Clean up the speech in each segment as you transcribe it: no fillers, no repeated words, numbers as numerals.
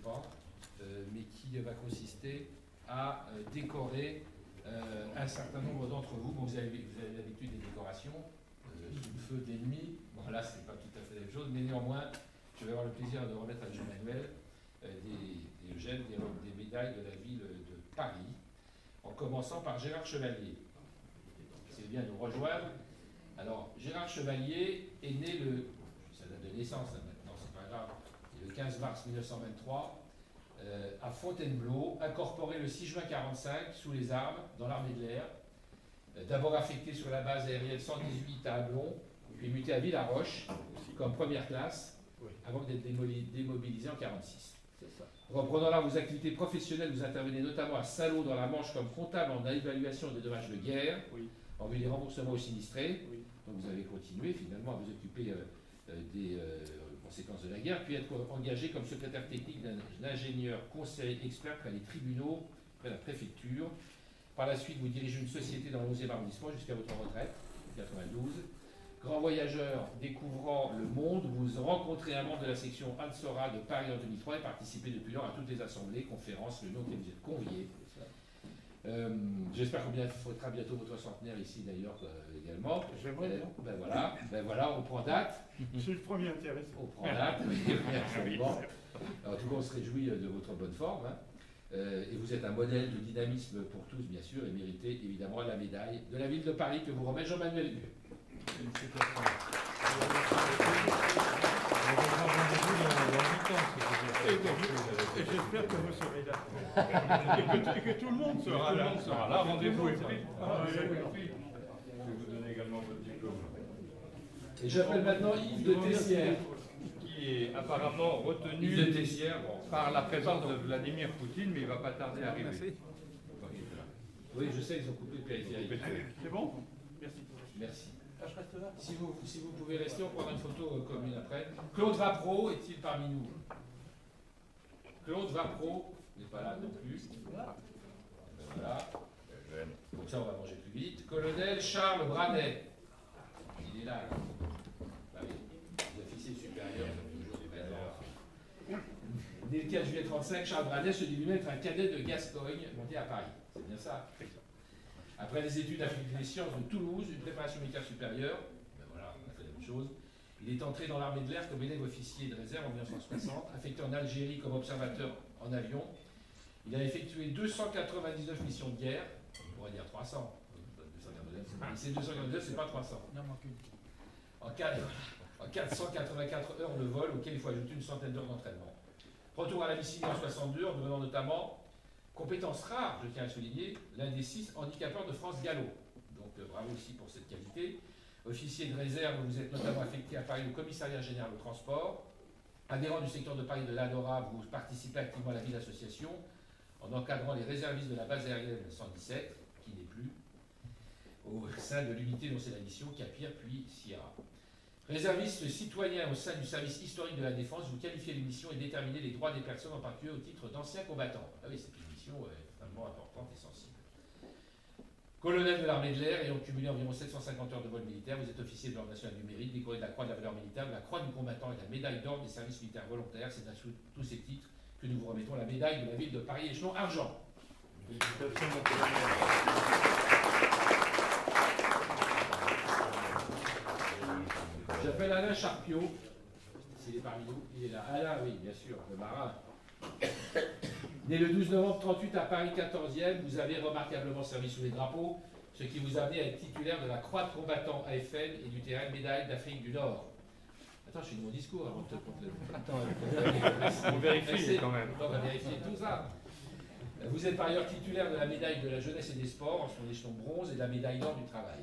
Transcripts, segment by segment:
pas, mais qui va consister à décorer un certain nombre d'entre vous. Bon, vous avez l'habitude des décorations sous le feu d'ennemis. Bon, là, c'est pas tout à fait la même chose, mais néanmoins, je vais avoir le plaisir de remettre à Jean-Manuel des médailles de la ville de Paris, en commençant par Gérard Chevalier. C'est bien de nous rejoindre. Alors, Gérard Chevalier est né ça date de naissance hein, maintenant, c'est pas grave, le 15 mars 1923, à Fontainebleau, incorporé le 6 juin 1945 sous les armes dans l'armée de l'air, d'abord affecté sur la base aérienne 118 à Ablon, puis muté à Villaroche comme première classe, avant d'être démobilisé en 1946. Reprenant là vos activités professionnelles, vous intervenez notamment à Saint-Lô dans la Manche comme comptable en évaluation des dommages de guerre, en vue des remboursements aux sinistrés. Donc vous avez continué finalement à vous occuper des conséquences de la guerre, puis être engagé comme secrétaire technique d'un ingénieur conseil expert près les tribunaux, près la préfecture. Par la suite, vous dirigez une société dans le 11e arrondissement jusqu'à votre retraite, en 1992. Grand voyageur découvrant le monde, vous rencontrez un membre de la section Ansora de Paris en 2003 et participez depuis lors à toutes les assemblées, conférences, réunions auxquelles vous êtes conviés. J'espère qu'on fêtera bientôt votre centenaire ici d'ailleurs également. Ben voilà, on prend date. Je suis le premier intéressé. On prend date, oui, absolument. En tout cas, on se réjouit de votre bonne forme. Hein. Et vous êtes un modèle de dynamisme pour tous, bien sûr, et méritez évidemment la médaille de la ville de Paris que vous remet Jean-Manuel Hugues. Et j'espère que vous serez là. Et que tout le monde sera là. Rendez-vous est pris. Je vais vous donner également votre diplôme. Et j'appelle maintenant Yves de Tessières. Qui est apparemment retenu Yves de Tessières, par la présence de Vladimir Poutine, mais il ne va pas tarder à arriver. Oui, je sais, ils ont coupé le périphérique. C'est bon? Merci. Merci. Je reste là. Si vous pouvez rester, on prendra une photo commune après. Claude Vapro est-il parmi nous? Claude Vapro n'est pas là non plus. Voilà. Comme ça, on va manger plus vite. Colonel Charles Branet. Il est là. Bah oui. Les officiers supérieurs, comme toujours des belles. Né le 4 juillet 1935, Charles Branet se dit lui-même être un cadet de Gascogne monté à Paris. C'est bien ça. Après les études à des sciences de Toulouse, une préparation militaire supérieure, ben voilà, on a fait la même chose. Il est entré dans l'armée de l'air comme élève officier de réserve en 1960, affecté en Algérie comme observateur en avion. Il a effectué 299 missions de guerre, on pourrait dire 300. 299, c'est 299, c'est pas 300. En 484 heures de vol, auquel il faut ajouter une centaine d'heures d'entraînement. Retour à la Missile en 62, en devenant notamment, compétence rare, je tiens à le souligner, l'un des 6 handicapeurs de France Gallo. Donc bravo aussi pour cette qualité. Officier de réserve, vous êtes notamment affecté à Paris au commissariat général au transport. Adhérent du secteur de Paris de l'ADORA, vous participez activement à la vie d'association en encadrant les réservistes de la base aérienne 117, qui n'est plus, au sein de l'unité dont c'est la mission, Capir puis Sierra. Réserviste citoyen au sein du service historique de la défense, vous qualifiez les missions et déterminez les droits des personnes, en particulier au titre d'anciens combattants. Ah oui, c'est une mission extrêmement importante et sensible. Colonel de l'armée de l'air, ayant cumulé environ 750 heures de vol militaire, vous êtes officier de l'Ordre national du mérite, décoré de la Croix de la valeur militaire, de la Croix du combattant et de la médaille d'ordre des services militaires volontaires. C'est sous tous ces titres que nous vous remettons la médaille de la ville de Paris échelon argent. J'appelle Alain Charpiot, s'il est parmi nous, il est là. Alain, oui, bien sûr, le marin. Né le 12 novembre 1938 à Paris 14e, vous avez remarquablement servi sous les drapeaux, ce qui vous a amené à être titulaire de la Croix de combattant AFN et du terrain médaille d'Afrique du Nord. Attends, je suis de mon discours avant de te compter. Attends, on vérifie quand même. On va vérifier tout ça. Vous êtes par ailleurs titulaire de la médaille de la jeunesse et des sports en son échelon bronze et de la médaille d'or du travail.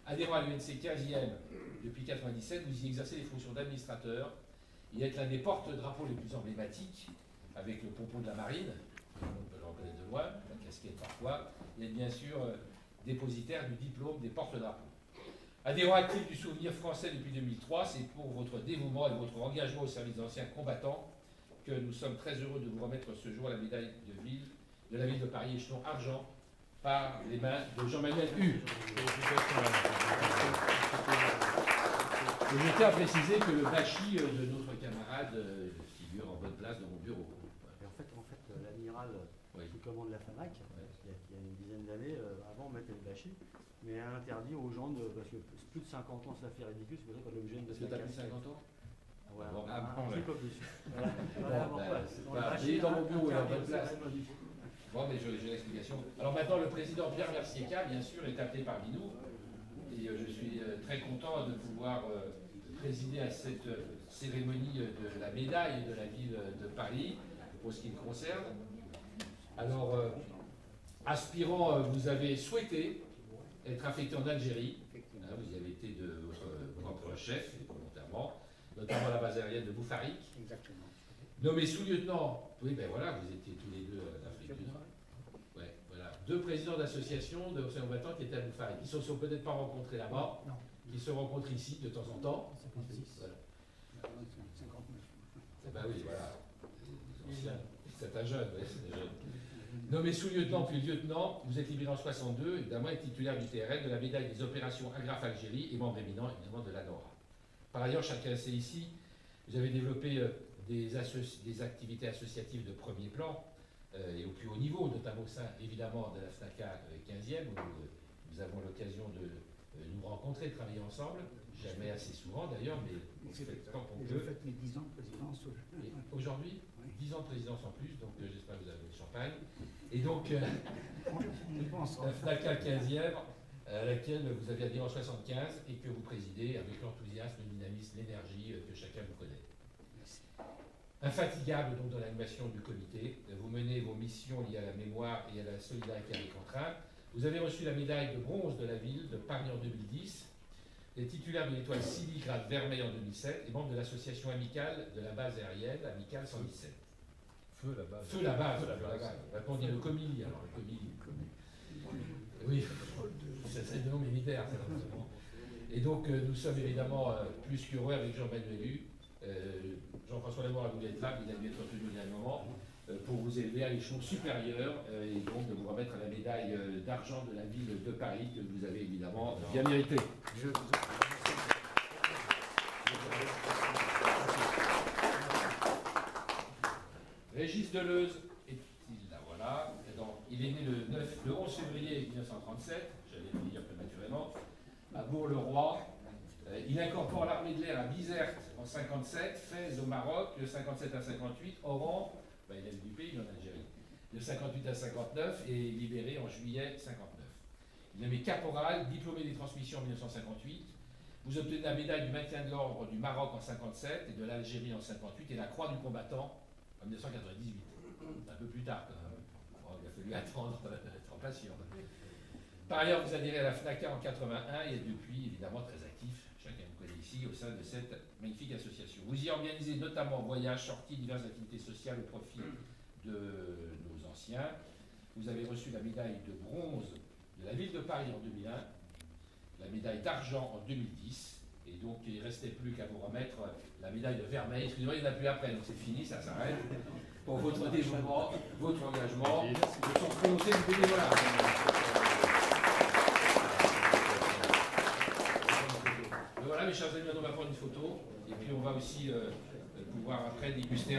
Adhérent à l'UNC 15e depuis 1997, vous y exercez les fonctions d'administrateur. Il est l'un des porte-drapeaux les plus emblématiques, avec le pompon de la marine, on peut le reconnaître de loin, la casquette parfois. Il est bien sûr dépositaire du diplôme des porte-drapeaux. Adhérent actif du Souvenir français depuis 2003, c'est pour votre dévouement et votre engagement au service d'anciens combattants que nous sommes très heureux de vous remettre ce jour la médaille de la ville de Paris échelon argent par les mains de Jean-Manuel Hugues. Je tiens à préciser que le bâchi de notre camarade figure en bonne place dans mon bureau. Voilà. général Oui. qui commande la FANAC, il y a une dizaine d'années, avant on mettait le bâcher, mais elle interdit aux gens de. Parce que plus de 50 ans, ça fait ridicule, c'est pour ça qu'on est obligé de Est-ce que tu as plus de 50 ans? Voilà, Bon, un petit peu plus. Voilà. Bon, il est dans mon bureau, il a pas de place. Bon, mais j'ai l'explication. Alors maintenant, le président Pierre Versieka, bien sûr, est appelé parmi nous. Et je suis très content de pouvoir présider à cette cérémonie de la médaille de la ville de Paris, pour ce qui me concerne. Alors, aspirant, vous avez souhaité être affecté en Algérie. Vous y avez été de votre propre chef, volontairement, notamment à la base aérienne de Boufarik. Exactement. Nommé sous-lieutenant, oui, ben voilà, vous étiez tous les deux d'Afrique du Nord. Ouais, voilà. 2 présidents d'associations de anciens combattants qui étaient à Boufarik. Ils ne se sont peut-être pas rencontrés là-bas, Non. qui se rencontrent ici de temps en temps. 56. Voilà. 59. Eh ben oui, voilà. Les anciens. C'est un jeune, oui, c'est un jeune. Nommé sous-lieutenant puis lieutenant, vous êtes libéré en 62, évidemment, et titulaire du TRL, de la médaille des opérations Agraf Algérie et membre éminent, évidemment, de l'ANORA. Par ailleurs, chacun sait ici, vous avez développé des activités associatives de premier plan et au plus haut niveau, notamment au sein, évidemment, de la FNACA 15e, où nous avons l'occasion de nous rencontrer, de travailler ensemble. Jamais assez souvent, d'ailleurs, mais on fait le temps qu'on Je peut. fête mes 10 ans de présidence. Et aujourd'hui, Oui. 10 ans de présidence en plus, donc j'espère que vous avez le champagne. Et donc, On y pense. la FNACA 15e, à laquelle vous avez adhéré en 75 et que vous présidez avec l'enthousiasme, le dynamisme, l'énergie que chacun vous connaît. Merci. Infatigable donc dans l'animation du comité, vous menez vos missions liées à la mémoire et à la solidarité avec contraintes. Vous avez reçu la médaille de bronze de la ville de Paris en 2010, les titulaires de l'étoile Sili grade Vermeil en 2007 et membre de l'association amicale de la base aérienne, Amicale 117. Feu la base. Feu la base, Feu la feu la base. base. Maintenant on dit le comilli, alors le comilli. Oui, ça serait de nom militaire, ça, forcément. Et donc nous sommes évidemment plus qu'heureux avec Jean-Manuel Lu. Jean-François Lamour a voulu être là, mais il a dû être retenu au dernier moment, pour vous élever à l'échelon supérieur et donc de vous remettre la médaille d'argent de la ville de Paris que vous avez évidemment bien mérité. Je vous Régis Deleuze est-il là? Voilà. Et donc, il est né le 11 février 1937, j'allais le dire prématurément, à Bourg-le-Roi. Il incorpore l'armée de l'air à Bizerte en 57, Fès au Maroc, de 57 à 58, Oran, il est du pays en Algérie, de 58 à 59 et libéré en juillet 59. Il est nommé caporal, diplômé des transmissions en 1958. Vous obtenez la médaille du maintien de l'ordre du Maroc en 57 et de l'Algérie en 58 et la croix du combattant en 1998. Un peu plus tard quand même. Bon, il a fallu attendre, être patient. Par ailleurs, vous adhérez à la FNACA en 81 et depuis évidemment très actif, chacun vous connaît ici, au sein de cette magnifique association. Vous y organisez notamment voyages, sorties, diverses activités sociales au profit de nos anciens. Vous avez reçu la médaille de bronze de la ville de Paris en 2001, la médaille d'argent en 2010, et donc il ne restait plus qu'à vous remettre la médaille de vermeil. Excusez-moi, il n'y en a plus après, donc c'est fini, ça s'arrête. Pour votre dévouement, votre engagement, le sens prononcé du bénévolat. Voilà, mes chers amis, on va prendre une photo, et puis on va aussi pouvoir après déguster